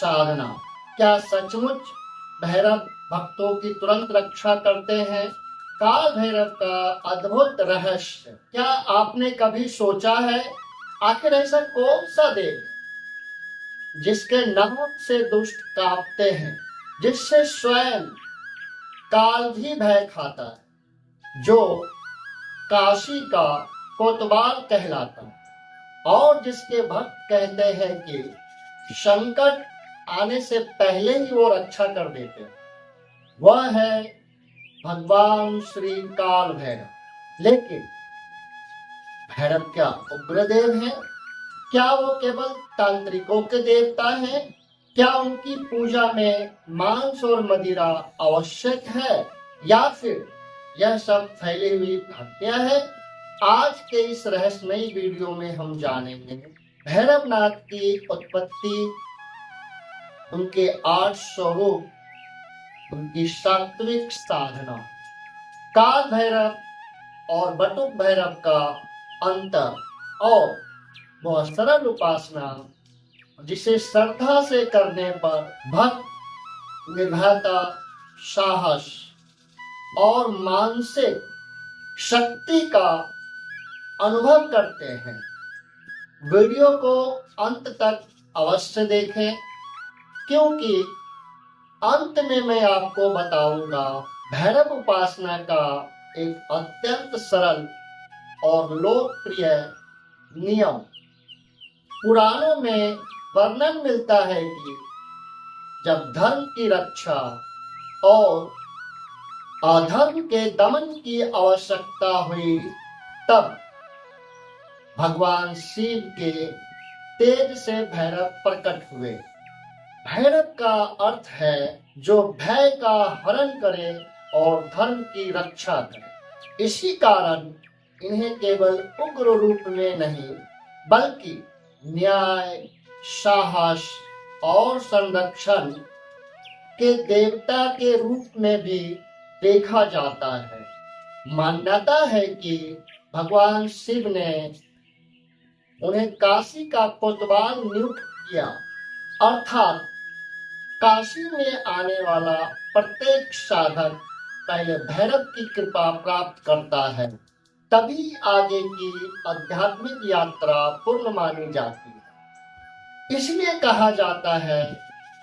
साधना। क्या सचमुच भैरव भक्तों की तुरंत रक्षा करते हैं? काल भैरव का अद्भुत रहस्य। क्या आपने कभी सोचा है आखिर ऐसा कौन सा देव है जिसके नाम से दुष्ट कांपते हैं, जिससे स्वयं काल भी भय खाता है, जो काशी का कोतवाल कहलाता है और जिसके भक्त कहते हैं कि संकट आने से पहले ही वो रक्षा कर देते हैं? वह है भगवान श्री काल भैरव। लेकिन भैरव क्या उग्रदेव हैं? क्या वो केवल तांत्रिकों के देवता हैं? क्या उनकी पूजा में मांस और मदिरा आवश्यक है, या फिर यह सब फैली हुई भक्तियां है? आज के इस रहस्यमयी वीडियो में हम जानेंगे भैरवनाथ की उत्पत्ति, उनके 8 स्वरूप, उनकी सात्विक साधना, काल भैरव और बटुक भैरव का अंतर और वह सरल उपासना जिसे श्रद्धा से करने पर भक्त निर्भयता, साहस और मानसिक शक्ति का अनुभव करते हैं। वीडियो को अंत तक अवश्य देखें, क्योंकि अंत में मैं आपको बताऊंगा भैरव उपासना का एक अत्यंत सरल और लोकप्रिय नियम। पुराणों में वर्णन मिलता है कि जब धर्म की रक्षा और अधर्म के दमन की आवश्यकता हुई, तब भगवान शिव के तेज से भैरव प्रकट हुए। भैरव का अर्थ है जो भय का हरण करे और धर्म की रक्षा करे। इसी कारण इन्हें केवल उग्र रूप में नहीं, बल्कि न्याय, साहस और संरक्षण के देवता के रूप में भी देखा जाता है। मान्यता है कि भगवान शिव ने उन्हें काशी का कोतवाल नियुक्त किया, अर्थात काशी में आने वाला प्रत्येक साधक पहले भैरव की कृपा प्राप्त करता है, तभी आगे की आध्यात्मिक यात्रा पूर्ण मानी जाती है। इसलिए कहा जाता है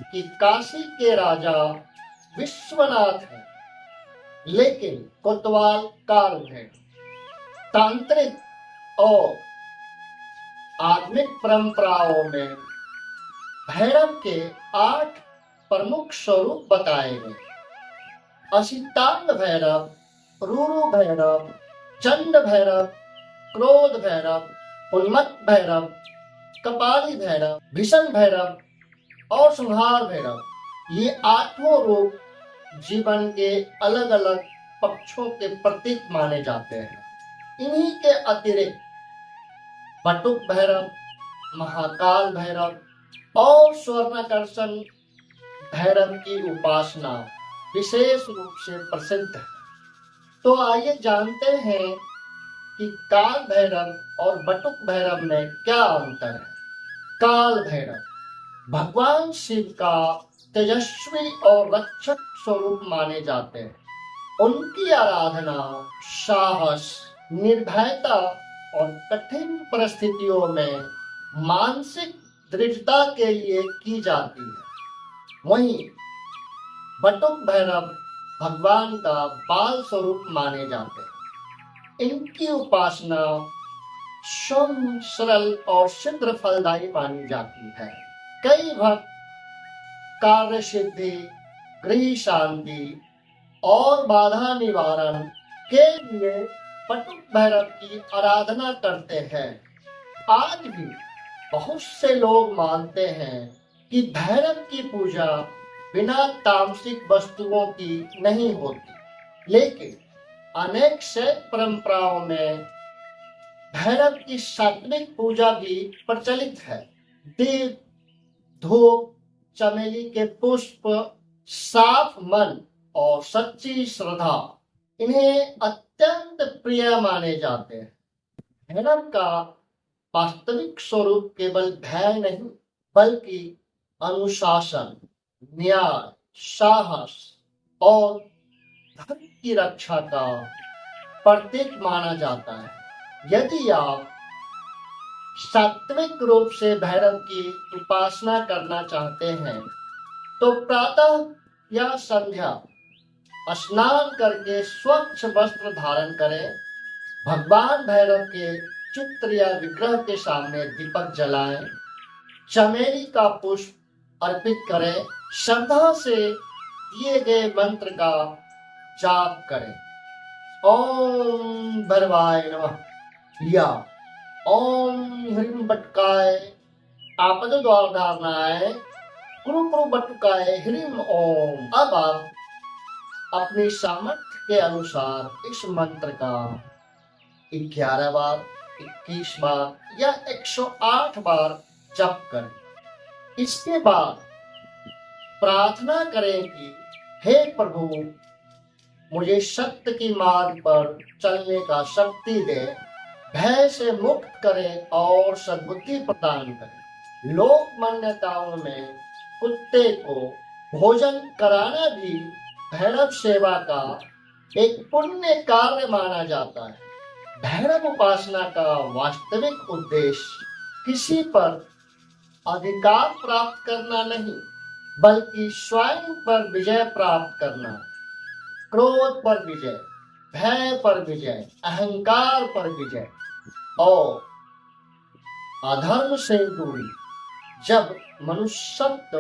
कि काशी के राजा विश्वनाथ हैं, लेकिन कोतवाल काल है। तांत्रिक और आत्मिक परंपराओं में भैरव के 8 प्रमुख स्वरूप बताए गए। असितांग भैरव, रूरू भैरव, चंड भैरव, क्रोध भैरव, उन्मत्त भैरव, कपाली भैरव, भीषण भैरव और संहार भैरव। ये 8 रूप जीवन के अलग अलग पक्षों के प्रतीक माने जाते हैं। इन्हीं के अतिरिक्त बटुक भैरव, महाकाल भैरव और स्वर्णाकर्षण भैरव की उपासना विशेष रूप से प्रसिद्ध है। तो आइए जानते हैं कि काल भैरव और बटुक भैरव में क्या अंतर है। काल भैरव भगवान शिव का तेजस्वी और रक्षक स्वरूप माने जाते हैं। उनकी आराधना साहस, निर्भयता और कठिन परिस्थितियों में मानसिक दृढ़ता के लिए की जाती है। वहीं बटुक भैरव भगवान का बाल स्वरूप माने जाते हैं। इनकी उपासना शुभ, सरल और शीघ्र फलदायी मानी जाती है। कई भक्त कार्य सिद्धि, गृह शांति और बाधा निवारण के लिए बटुक भैरव की आराधना करते हैं। आज भी बहुत से लोग मानते हैं कि भैरव की पूजा बिना तामसिक वस्तुओं की नहीं होती, लेकिन अनेक शैव परंपराओं में भैरव की सात्विक पूजा भी प्रचलित है। दीप, धूप, चमेली के पुष्प, साफ मन और सच्ची श्रद्धा इन्हें अत्यंत प्रिय माने जाते हैं। भैरव का वास्तविक स्वरूप केवल भय नहीं, बल्कि अनुशासन, न्याय, साहस और धर्म की रक्षा का प्रतीक माना जाता है। यदि आप सात्विक रूप से भैरव की उपासना करना चाहते हैं तो प्रातः या संध्या स्नान करके स्वच्छ वस्त्र धारण करें, भगवान भैरव के चित्र या विग्रह के सामने दीपक जलाएं, चमेली का पुष्प अर्पित करें, श्रद्धा से दिए गए मंत्र का जाप करें। ओम भैरवाय नमः या ओम ह्रीं बटुकाय आपद द्वार धारणाय कुरु कुरु बटुकाय ह्रीं ओम। अब आप अपनी सामर्थ्य के अनुसार इस मंत्र का 11 बार, 21 बार या 108 बार जप करें। इसके बाद प्रार्थना करें कि हे प्रभु, मुझे सत्य की मार्ग पर चलने का शक्ति दे, भय से मुक्त करें और सद्बुद्धि प्रदान करें। लोक मान्यताओं में कुत्ते को भोजन कराना भी भैरव सेवा का एक पुण्य कार्य माना जाता है। भैरव उपासना का वास्तविक उद्देश्य किसी पर अधिकार प्राप्त करना नहीं, बल्कि स्वयं पर विजय प्राप्त करना है। क्रोध पर विजय, भय पर विजय, अहंकार पर विजय और अधर्म से दूरी। जब मनुष्य सत्य,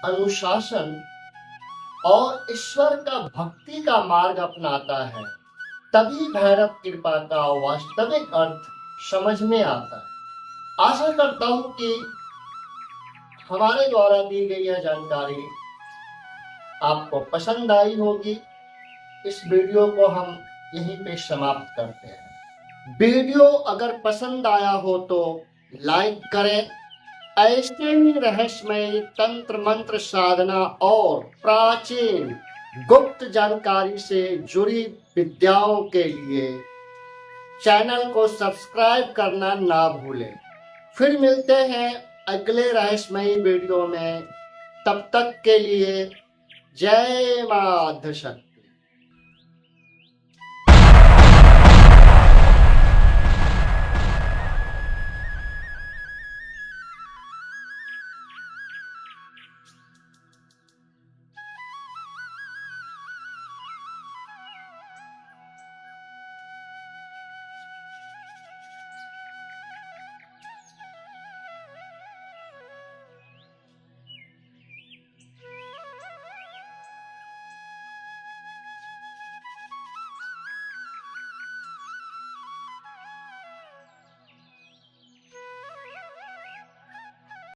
अनुशासन और ईश्वर का भक्ति का मार्ग अपनाता है, तभी भैरव कृपा का वास्तविक अर्थ समझ में आता है। आशा करता हूं कि हमारे द्वारा दी गई यह जानकारी आपको पसंद आई होगी। इस वीडियो को हम यहीं पे समाप्त करते हैं। वीडियो अगर पसंद आया हो तो लाइक करें। ऐसे ही रहस्यमय तंत्र मंत्र साधना और प्राचीन गुप्त जानकारी से जुड़ी विद्याओं के लिए चैनल को सब्सक्राइब करना ना भूलें। फिर मिलते हैं अगले रहस्यमयी वीडियो में। तब तक के लिए जय माधव।